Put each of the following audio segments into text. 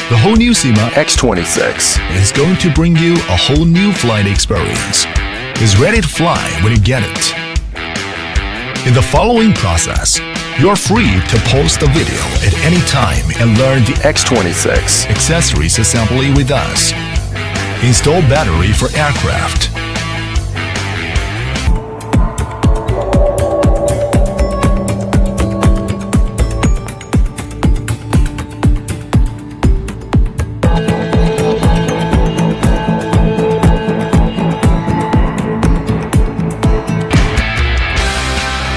The whole new Syma X26 is going to bring you a whole new flight experience. It's ready to fly when you get it. In the following process, you're free to pause the video at any time and learn the X26 accessories assembly with us. Install battery for aircraft.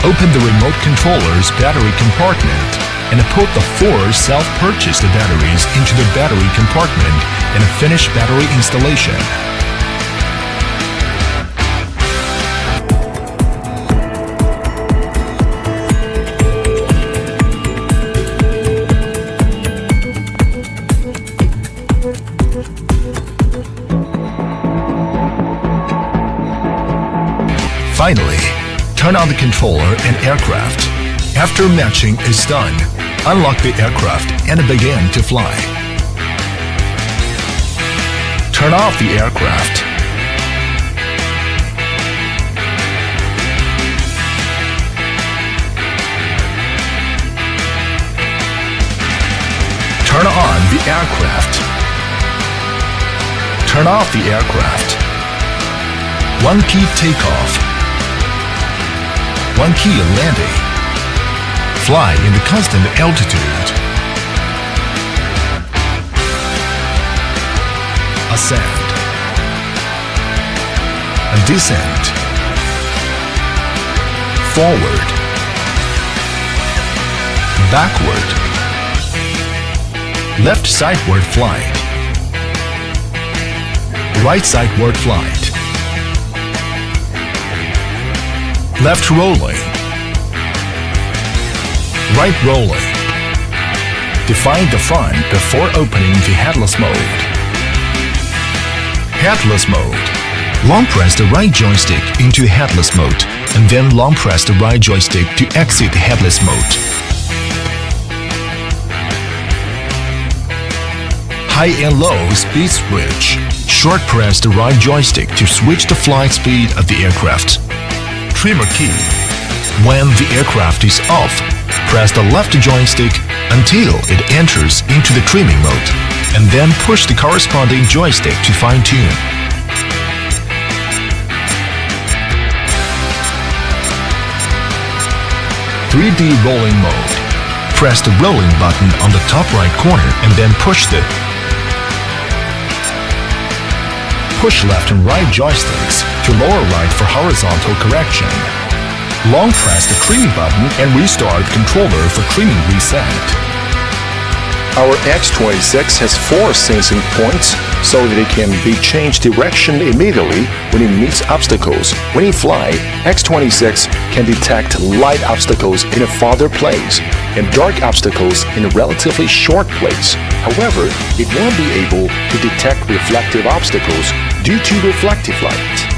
Open the remote controller's battery compartment and put the 4 self-purchased batteries into the battery compartment and finish battery installation. Finally, turn on the controller and aircraft. After matching is done, unlock the aircraft and begin to fly. Turn off the aircraft. Turn on the aircraft. Turn off the aircraft. 1 key takeoff. 1 key landing. Fly in the constant altitude. Ascend. And descend. Forward. Backward. Left sideward flight. Right sideward flight. Left rolling. Right rolling. Define the front before opening the headless mode. Headless mode. Long press the right joystick into headless mode and then long press the right joystick to exit headless mode. High and low speed switch. Short press the right joystick to switch the flight speed of the aircraft. Trimmer key. When the aircraft is off, press the left joystick until it enters into the trimming mode, and then push the corresponding joystick to fine-tune. "3D rolling mode." Press the rolling button on the top right corner and then push left and right joysticks to lower right for horizontal correction. Long press the trimming button and restart the controller for trimming reset. Our X26 has 4 sensing points so that it can be changed direction immediately when it meets obstacles. When you fly, X26 can detect light obstacles in a farther place and dark obstacles in a relatively short place. However, it won't be able to detect reflective obstacles due to reflective light.